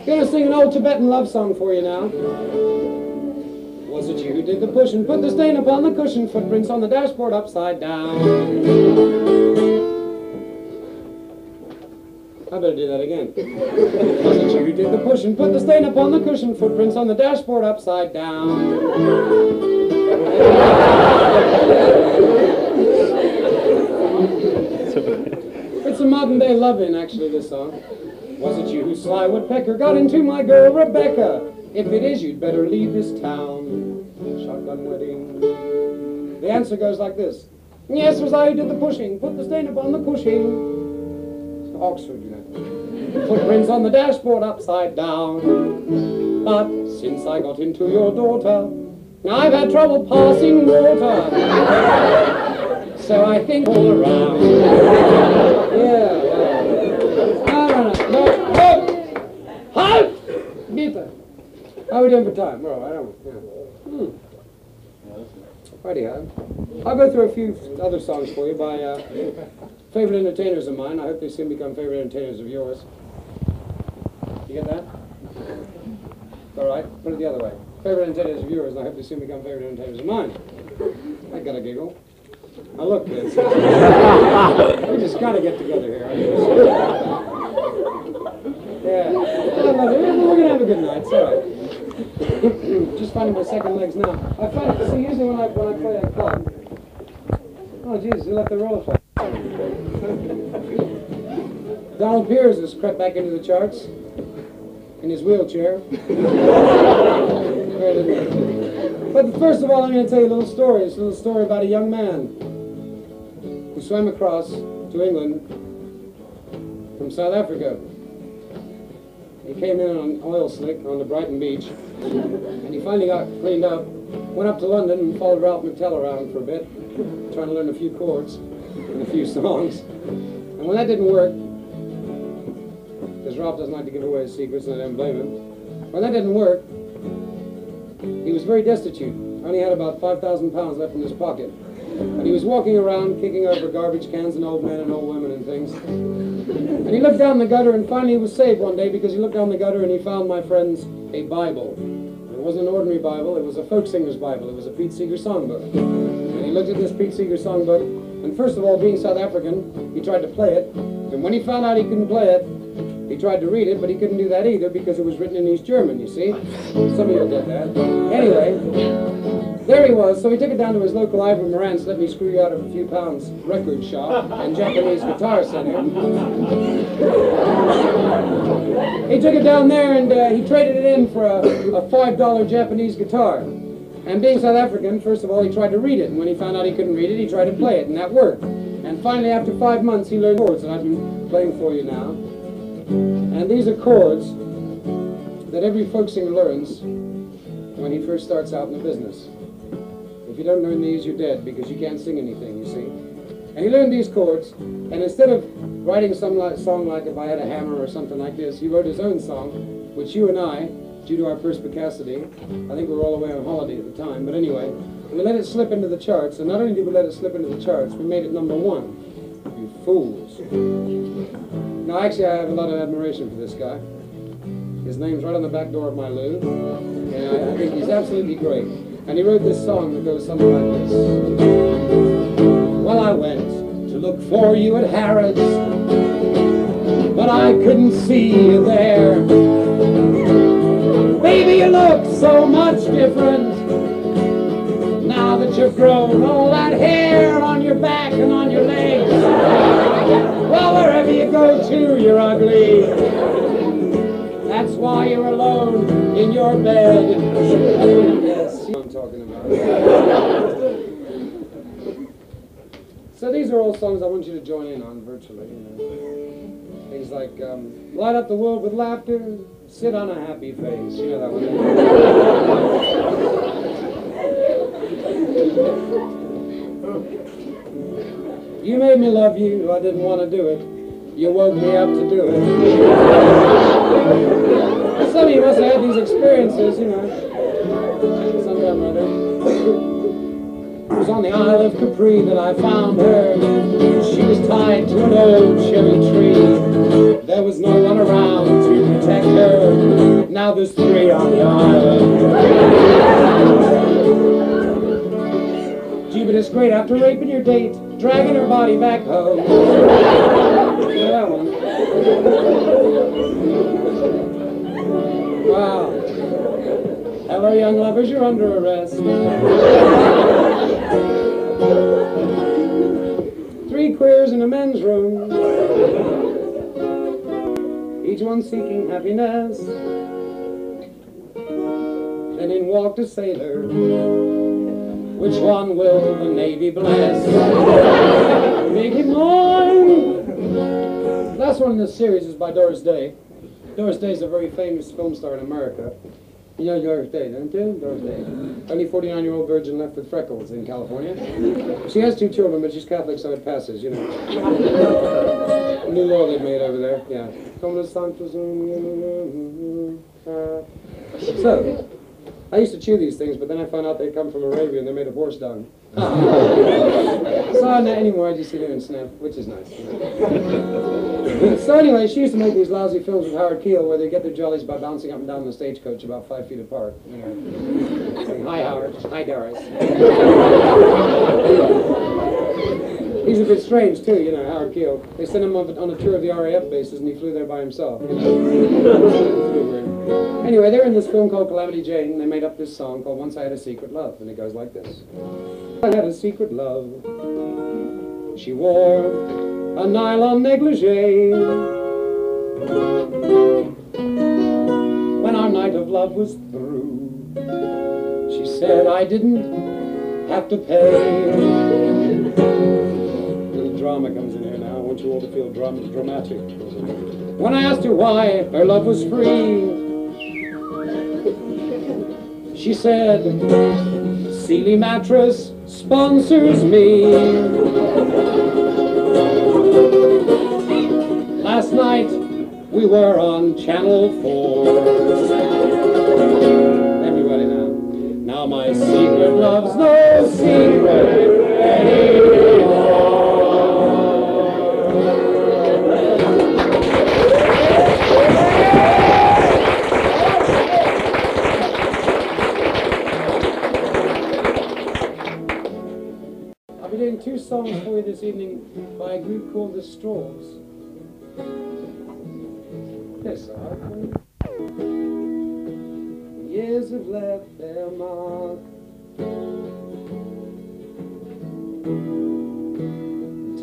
Gonna sing an old Tibetan love song for you now. Was it you who did the pushing? Put the stain upon the cushion, footprints on the dashboard upside down. I better do that again. Was it you who did the pushing? Put the stain upon the cushion, footprints on the dashboard upside down. It's a modern day love-in, actually, this song. Was it you who sly woodpecker got into my girl Rebecca? If it is, you'd better leave this town. Shotgun wedding. The answer goes like this. Yes, was I who did the pushing. Put the stain upon the cushion. Oxford, you know. Footprints on the dashboard upside down. But since I got into your daughter, I've had trouble passing water. So I think all around. Yeah. No. Halt! Bitte. How are we doing for time? Well, I don't know. Righty-ho. I'll go through a few other songs for you by favorite entertainers of mine. I hope they soon become favorite entertainers of yours. You get that? All right. Put it the other way. Favorite entertainers of yours, and I hope they soon become favorite entertainers of mine. I got a giggle. Now look, kids. We just gotta get together here. Yeah. We're gonna have a good night. It's all right. Just finding my second legs now. I find it. See, usually when I play a club. Oh Jesus, you left the roller play. Donald Piers has crept back into the charts in his wheelchair. But first of all, I'm going to tell you a little story. It's a little story about a young man who swam across to England from South Africa. He came in on an oil slick on the Brighton beach, and he finally got cleaned up, went up to London and followed Ralph McTell around for a bit, trying to learn a few chords and a few songs. And when that didn't work, because Ralph doesn't like to give away his secrets, and I don't blame him, when that didn't work, he was very destitute. Only had about 5,000 pounds left in his pocket. And he was walking around kicking over garbage cans and old men and old women and things. And he looked down the gutter, and finally he was saved one day because he looked down the gutter and he found, my friends, a Bible. It wasn't an ordinary Bible, it was a folk singer's Bible. It was a Pete Seeger songbook. And he looked at this Pete Seeger songbook, and first of all, being South African, he tried to play it. And when he found out he couldn't play it, he tried to read it, but he couldn't do that either because it was written in East German, you see. Some of you will get that. Anyway, there he was. So he took it down to his local Ivor Moran's Let Me Screw You Out of a Few Pounds record shop and Japanese Guitar Center. He took it down there and he traded it in for a $5 Japanese guitar. And being South African, first of all, he tried to read it. And when he found out he couldn't read it, he tried to play it, and that worked. And finally, after 5 months, he learned chords that I've been playing for you now. And these are chords that every folk singer learns when he first starts out in the business. If you don't learn these, you're dead, because you can't sing anything, you see. And he learned these chords, and instead of writing some song like If I Had a Hammer or something like this, he wrote his own song, which you and I, due to our perspicacity, I think we were all away on holiday at the time, but anyway, we let it slip into the charts, and not only did we let it slip into the charts, we made it #1. You fools. Now, actually, I have a lot of admiration for this guy. His name's right on the back door of my loo, and I think he's absolutely great. And he wrote this song that goes something like this. Well, I went to look for you at Harrods, but I couldn't see you there. Baby, you look so much different now that you've grown all that hair on your back and on your legs. Well, wherever you go to, you're ugly. That's why you're alone in your bed. Yes, you know what I'm talking about. So these are all songs I want you to join in on virtually. You know. Things like light up the world with laughter, sit on a happy face. You know that one. You made me love you, I didn't want to do it. You woke me up to do it. Some of you must have had these experiences, you know. Sometime or other. It was on the Isle of Capri that I found her. She was tied to an old cherry tree. There was no one around to protect her. Now there's 3 on the island. Gee, but it's great after raping your date, dragging her body back home. Yeah, that one. Wow. Hello, young lovers, you're under arrest. 3 queers in a men's room, each one seeking happiness. Then in walked a sailor. Which one will the Navy bless? Make him mine! Last one in this series is by Doris Day. Doris Day is a very famous film star in America. You know Doris Day, don't you? Doris Day. Only 49-year-old virgin left with freckles in California. She has 2 children, but she's Catholic, so it passes, you know. New law they've made over there, yeah. So, I used to chew these things, but then I found out they come from Arabia and they're made of horse dung. So not anymore, I just sit here and sniff, which is nice. So anyway, she used to make these lousy films with Howard Keel where they get their jollies by bouncing up and down the stagecoach about 5 feet apart. You know, saying, hi Howard, hi Doris. He's a bit strange too, you know, Howard Keel. They sent him on a tour of the RAF bases and he flew there by himself. You know? Anyway, they're in this film called Calamity Jane and they made up this song called Once I Had a Secret Love, and it goes like this. I had a secret love. She wore a nylon negligee. When our night of love was through, she said I didn't have to pay. Little drama comes in here now. I want you all to feel dramatic. When I asked her why her love was free, she said, Sealy Mattress sponsors me. Last night we were on Channel 4. Everybody now. Now my secret love's no secret anymore. I'll be doing 2 songs for you this evening by a group called The Straws. Yes, years have left their mark.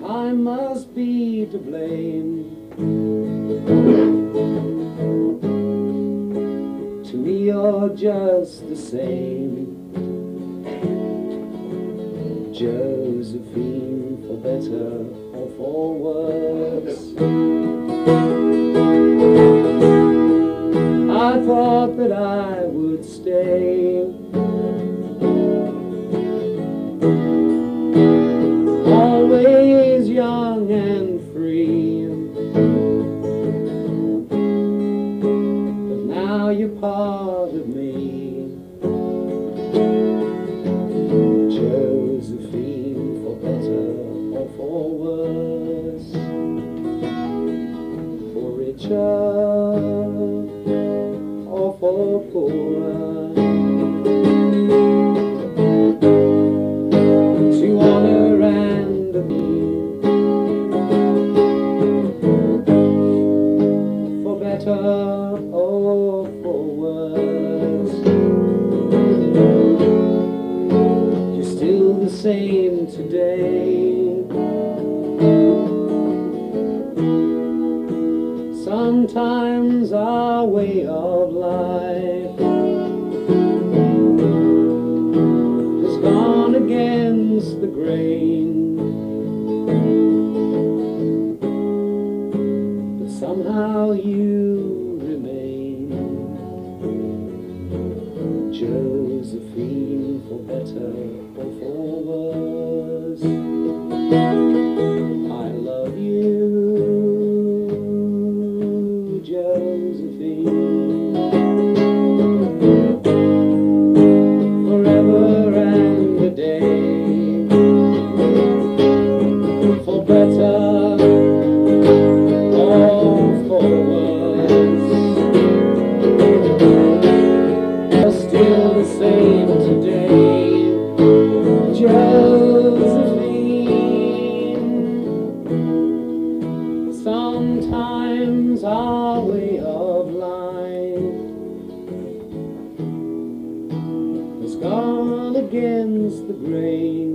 Time must be to blame. To me you're just the same, Josephine, for better or for worse. I thought that I would stay, always young and free, but now you're part of me, Josephine, for better or for worse, for richer or for poorer, to honor and obey, for better or for worse, you're still the same today. Sometimes our way of life has gone against the grain, but somehow you remain, Josephine, for better or for worse. I love you, Josephine, forever and a day, for better or for worse. Sometimes our way of life has gone against the grain.